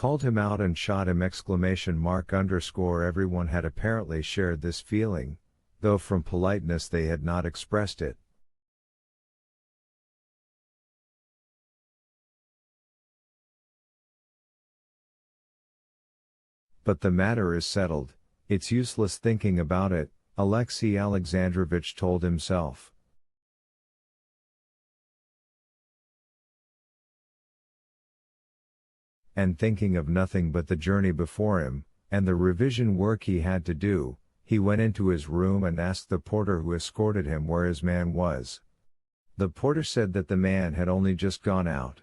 called him out and shot him !! Everyone had apparently shared this feeling, though from politeness they had not expressed it. But the matter is settled, it's useless thinking about it, Alexey Alexandrovich told himself. And thinking of nothing but the journey before him, and the revision work he had to do, he went into his room and asked the porter who escorted him where his man was. The porter said that the man had only just gone out.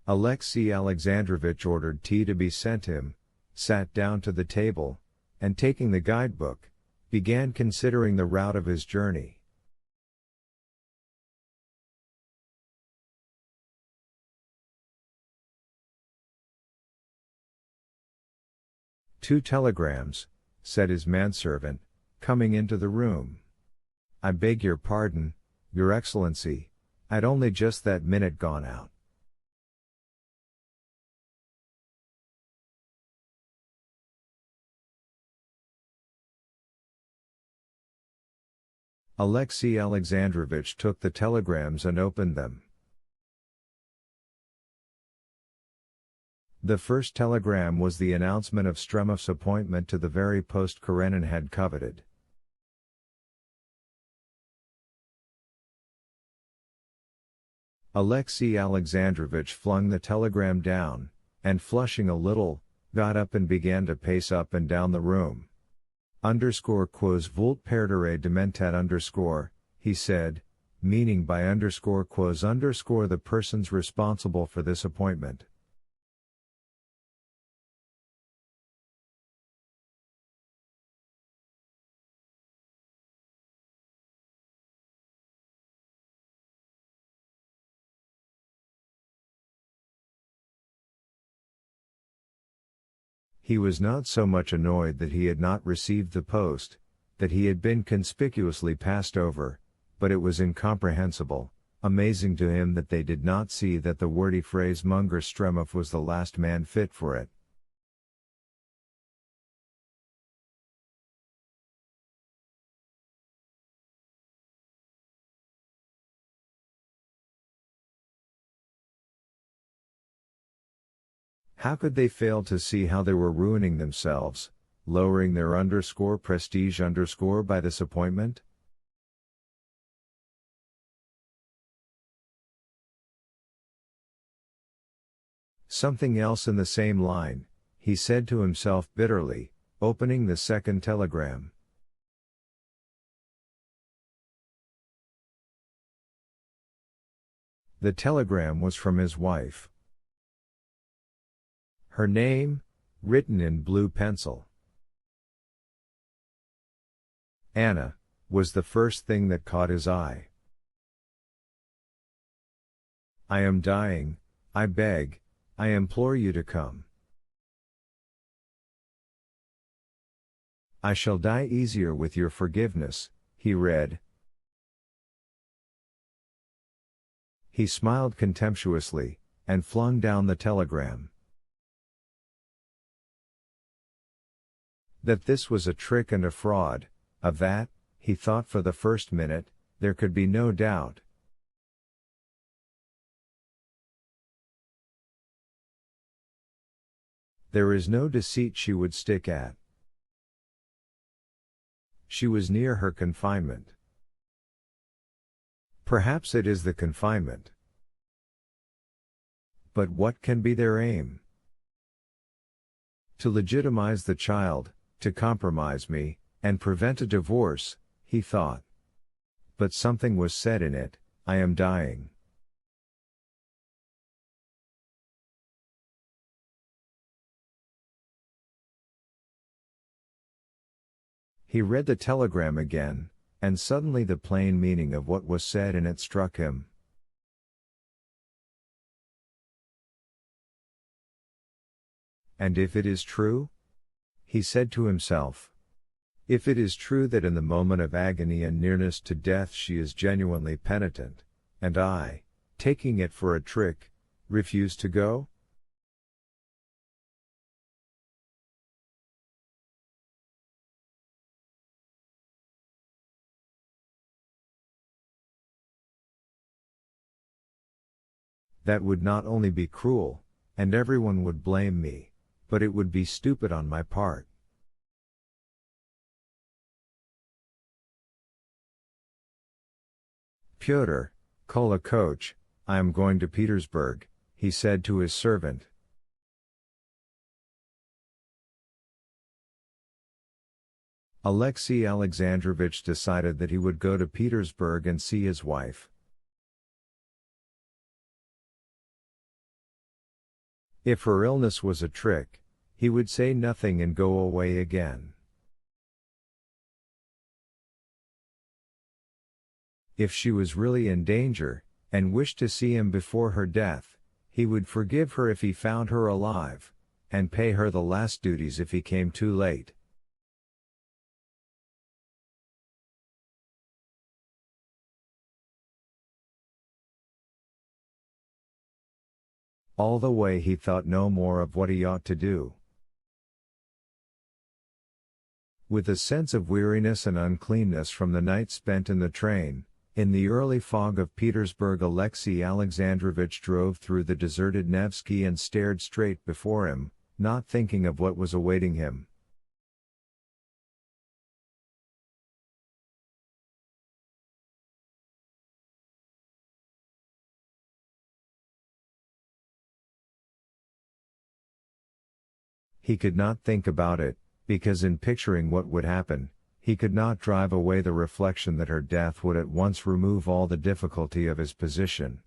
Alexey Alexandrovich ordered tea to be sent him, sat down to the table, and taking the guidebook, began considering the route of his journey. "Two telegrams," said his manservant, coming into the room. "I beg your pardon, Your Excellency, I'd only just that minute gone out." Alexey Alexandrovich took the telegrams and opened them. The first telegram was the announcement of Stremov's appointment to the very post Karenin had coveted. Alexey Alexandrovich flung the telegram down, and flushing a little, got up and began to pace up and down the room. "Quos vult perdere dementat he said, meaning by quos the persons responsible for this appointment. He was not so much annoyed that he had not received the post, that he had been conspicuously passed over, but it was incomprehensible, amazing to him that they did not see that the wordy phrasemonger Stremov was the last man fit for it. How could they fail to see how they were ruining themselves, lowering their prestige by this appointment? Something else in the same line, he said to himself bitterly, opening the second telegram. The telegram was from his wife. Her name, written in blue pencil. Anna, was the first thing that caught his eye. "I am dying, I beg, I implore you to come. I shall die easier with your forgiveness," he read. He smiled contemptuously, and flung down the telegram. That this was a trick and a fraud, of that, he thought for the first minute, there could be no doubt. There is no deceit she would stick at. She was near her confinement. Perhaps it is the confinement. But what can be their aim? To legitimize the child, to compromise me, and prevent a divorce, he thought. But something was said in it, "I am dying." He read the telegram again, and suddenly the plain meaning of what was said in it struck him. And if it is true? he said to himself. If it is true that in the moment of agony and nearness to death she is genuinely penitent, and I, taking it for a trick, refuse to go? That would not only be cruel, and everyone would blame me, but it would be stupid on my part. Pyotr, call a coach, I am going to Petersburg, he said to his servant. Alexei Alexandrovich decided that he would go to Petersburg and see his wife. If her illness was a trick, he would say nothing and go away again. If she was really in danger, and wished to see him before her death, he would forgive her if he found her alive, and pay her the last duties if he came too late. All the way he thought no more of what he ought to do. With a sense of weariness and uncleanness from the night spent in the train, in the early fog of Petersburg, Alexei Alexandrovich drove through the deserted Nevsky and stared straight before him, not thinking of what was awaiting him. He could not think about it, because in picturing what would happen, he could not drive away the reflection that her death would at once remove all the difficulty of his position.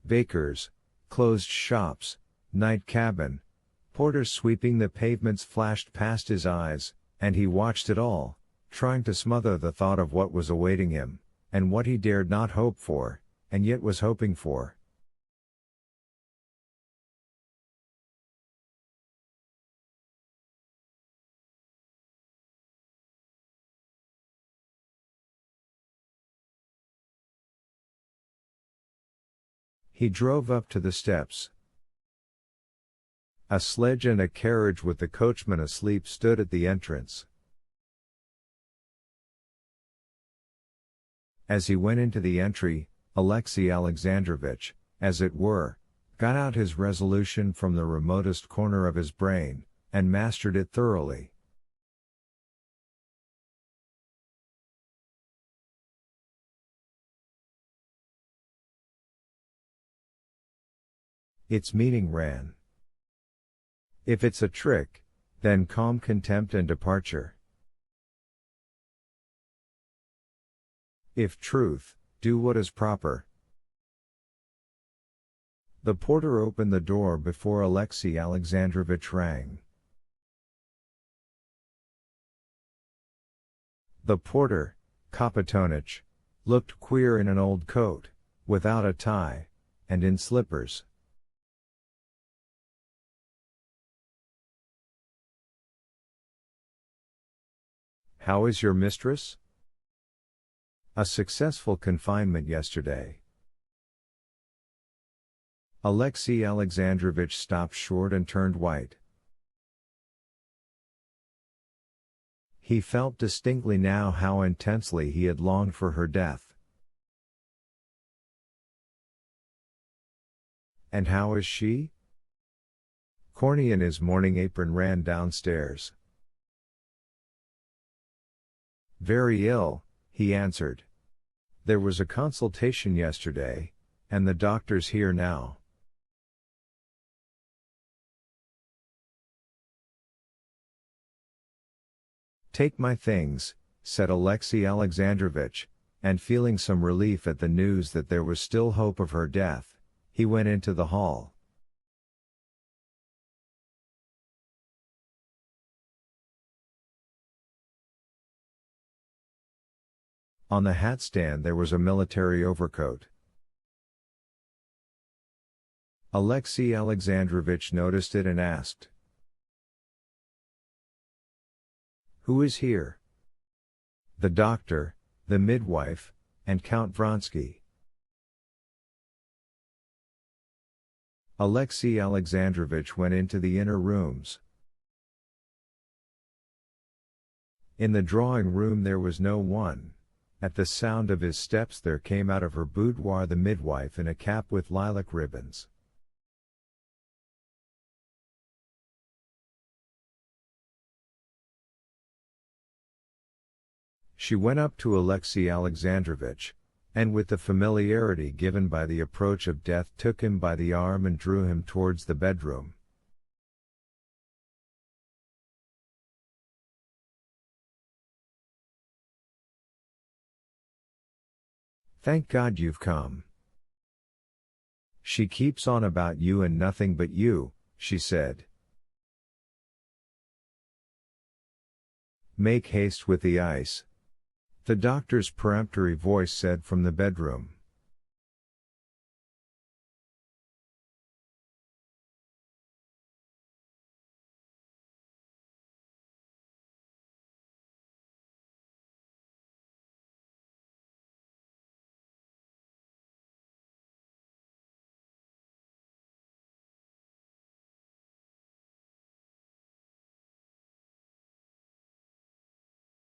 Bakers, closed shops, night cabin, porters sweeping the pavements flashed past his eyes, and he watched it all, trying to smother the thought of what was awaiting him, and what he dared not hope for, and yet was hoping for. He drove up to the steps. A sledge and a carriage with the coachman asleep stood at the entrance. As he went into the entry, Alexei Alexandrovich, as it were, got out his resolution from the remotest corner of his brain, and mastered it thoroughly. Its meaning ran: if it's a trick, then calm contempt and departure. If truth, do what is proper. The porter opened the door before Alexei Alexandrovich rang. The porter, Kapitonich, looked queer in an old coat, without a tie, and in slippers. How is your mistress? A successful confinement yesterday. Alexei Alexandrovich stopped short and turned white. He felt distinctly now how intensely he had longed for her death. And how is she? Corny in his morning apron ran downstairs. Very ill, he answered. There was a consultation yesterday, and the doctor's here now. Take my things, said Alexei Alexandrovich, and feeling some relief at the news that there was still hope of her death, he went into the hall. On the hat stand there was a military overcoat. Alexei Alexandrovich noticed it and asked, "Who is here?" "The doctor, the midwife, and Count Vronsky." Alexei Alexandrovich went into the inner rooms. In the drawing room there was no one. At the sound of his steps there came out of her boudoir the midwife in a cap with lilac ribbons. She went up to Alexei Alexandrovich, and with the familiarity given by the approach of death took him by the arm and drew him towards the bedroom. "Thank God you've come. She keeps on about you and nothing but you," she said. "Make haste with the ice," the doctor's peremptory voice said from the bedroom.